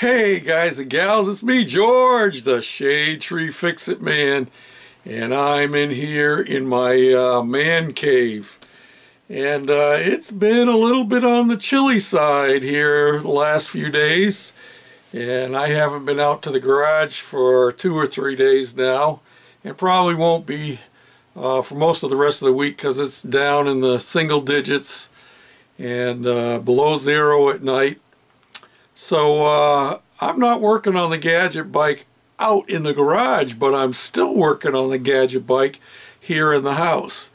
Hey guys and gals, it's me, George, the Shade Tree Fix-It Man, and I'm in here in my man cave. And it's been a little bit on the chilly side here the last few days, and I haven't been out to the garage for 2 or 3 days now, and probably won't be for most of the rest of the week because it's down in the single digits and below zero at night. So I'm not working on the Gadget bike out in the garage, but I'm still working on the Gadget bike here in the house.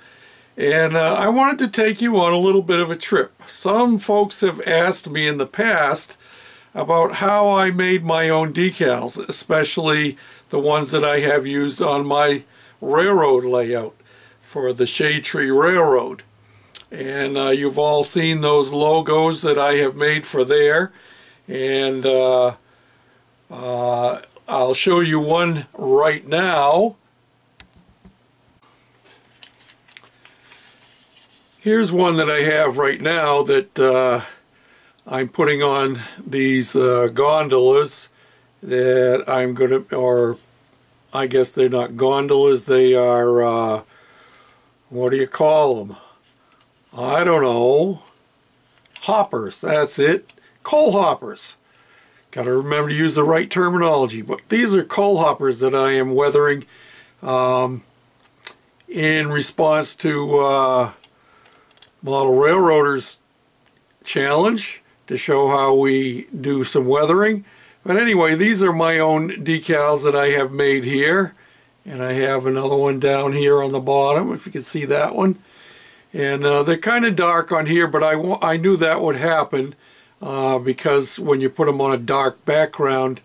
And I wanted to take you on a little bit of a trip. Some folks have asked me in the past about how I made my own decals, especially the ones that I have used on my railroad layout for the Shade Tree Railroad. And you've all seen those logos that I have made for there. And I'll show you one right now. Here's one that I have right now that I'm putting on these gondolas that I'm gonna, or I guess they're not gondolas, they are, what do you call them? I don't know. Hoppers, that's it. Coal hoppers. Got to remember to use the right terminology. But these are coal hoppers that I am weathering in response to Model Railroaders challenge to show how we do some weathering. But anyway, these are my own decals that I have made here. And I have another one down here on the bottom, if you can see that one. And they're kind of dark on here, but I knew that would happen. Because when you put them on a dark background,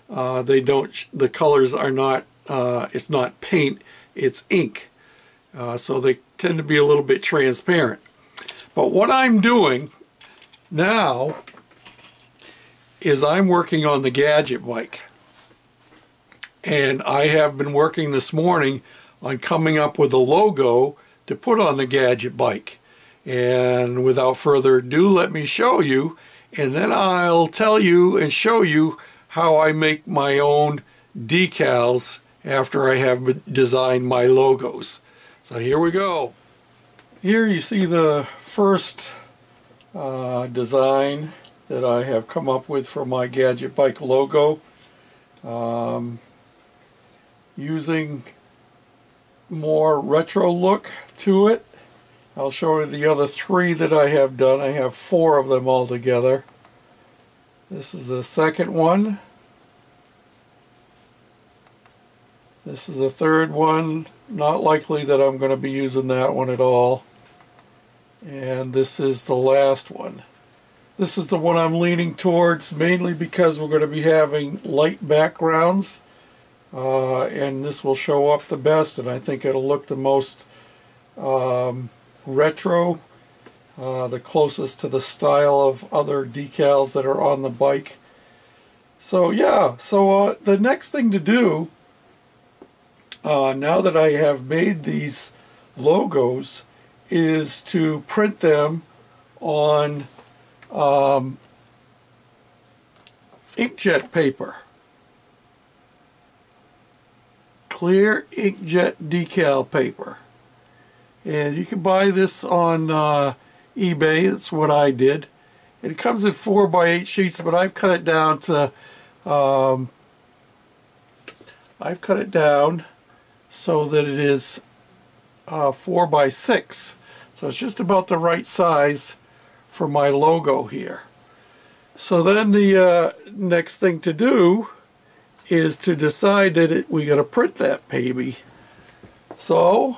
the colors are not, it's not paint, it's ink. So they tend to be a little bit transparent. But what I'm doing now is I'm working on the Gadget bike. And I have been working this morning on coming up with a logo to put on the Gadget bike. And without further ado, let me show you. And then I'll tell you and show you how I make my own decals after I have designed my logos. So here we go. Here you see the first design that I have come up with for my Gadget bike logo. Using more retro look to it. I'll show you the other 3 that I have done. I have 4 of them all together. This is the second one. This is the third one. Not likely that I'm going to be using that one at all. And this is the last one. This is the one I'm leaning towards, mainly because we're going to be having light backgrounds. And this will show up the best, and I think it'll look the most retro, the closest to the style of other decals that are on the bike. So yeah, so the next thing to do, now that I have made these logos, is to print them on inkjet paper. Clear inkjet decal paper. And you can buy this on eBay. That's what I did. It comes in 4x8 sheets, but I've cut it down to so that it is 4x6. So it's just about the right size for my logo here. So then the next thing to do is to decide that we got to print that baby. So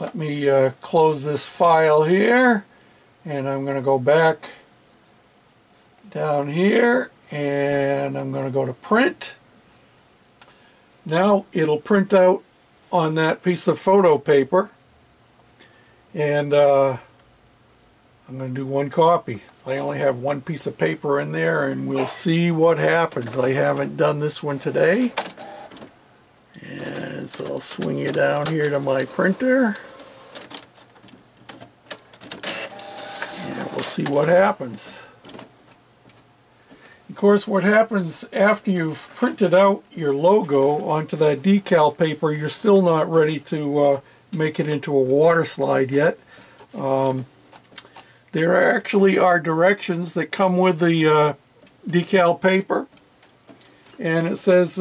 let me close this file here, and I'm going to go back down here, and I'm going to go to print. Now it'll print out on that piece of photo paper, and I'm going to do 1 copy. I only have 1 piece of paper in there, and we'll see what happens. I haven't done this one today. And so I'll swing you down here to my printer. And we'll see what happens. Of course, what happens after you've printed out your logo onto that decal paper, you're still not ready to make it into a water slide yet. There actually are directions that come with the decal paper, and it says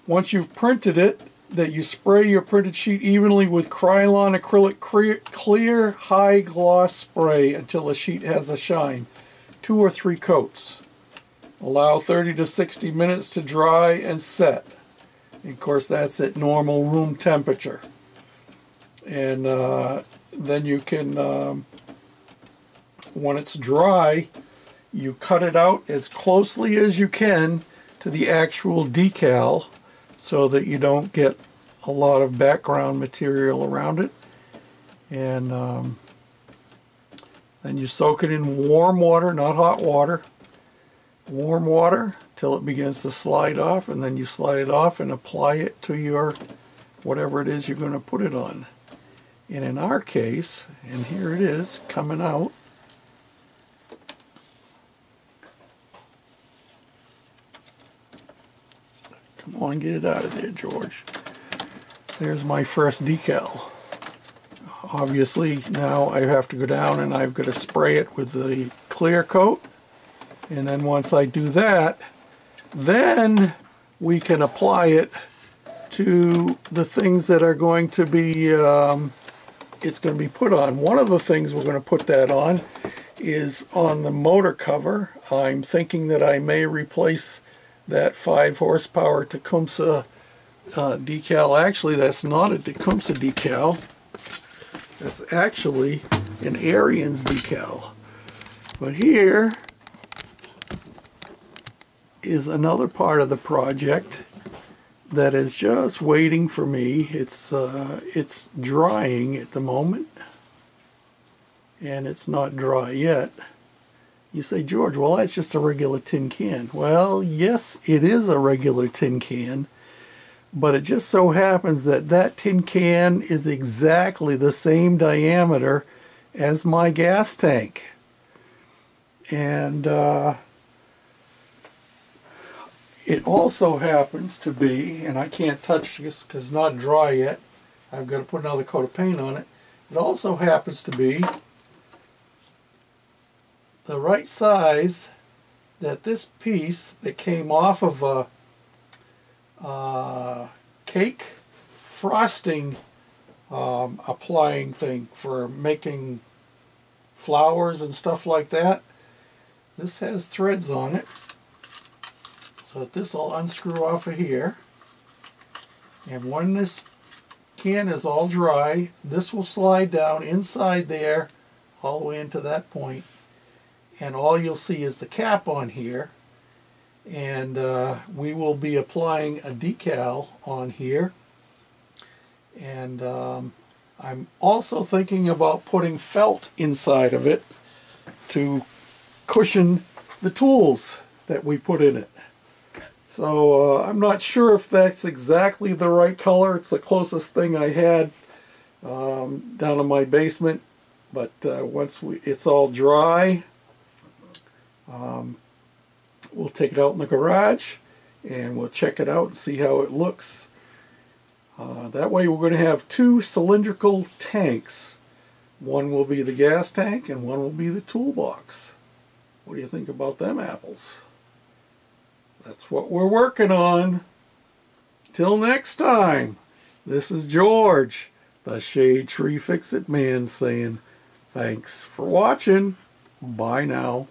once you've printed it, that you spray your printed sheet evenly with Krylon acrylic clear high gloss spray until the sheet has a shine. 2 or 3 coats. Allow 30 to 60 minutes to dry and set. And of course, that's at normal room temperature. And then you can, when it's dry, you cut it out as closely as you can to the actual decal so that you don't get a lot of background material around it. And then you soak it in warm water, not hot water. Warm water till it begins to slide off, and then you slide it off and apply it to your whatever it is you're going to put it on. And in our case, and here it is coming out, come on, get it out of there, George. There's my first decal. Obviously now I have to go down and I've got to spray it with the clear coat, and then once I do that, then we can apply it to the things that are going to be it's going to be put on. One of the things we're going to put that on is on the motor cover. I'm thinking that I may replace that 5 horsepower Tecumseh decal. Actually, that's not a Tecumseh decal. That's actually an Ariens decal. But here is another part of the project that is just waiting for me. It's drying at the moment, and it's not dry yet. You say, George, well, that's just a regular tin can. Well, yes, it is a regular tin can, but it just so happens that that tin can is exactly the same diameter as my gas tank. And it also happens to be, and I can't touch this because it's not dry yet, I've got to put another coat of paint on it. It also happens to be the right size that this piece that came off of a cake frosting applying thing for making flowers and stuff like that. This has threads on it, so that this will unscrew off of here, and when this can is all dry, this will slide down inside there all the way into that point, and all you'll see is the cap on here. And we will be applying a decal on here, and I'm also thinking about putting felt inside of it to cushion the tools that we put in it. So I'm not sure if that's exactly the right color. It's the closest thing I had down in my basement, but once it's all dry, we'll take it out in the garage and we'll check it out and see how it looks. That way we're going to have 2 cylindrical tanks. One will be the gas tank and one will be the toolbox. What do you think about them apples? That's what we're working on. Till next time, this is George, the Shade Tree Fix-It Man, saying thanks for watching. Bye now.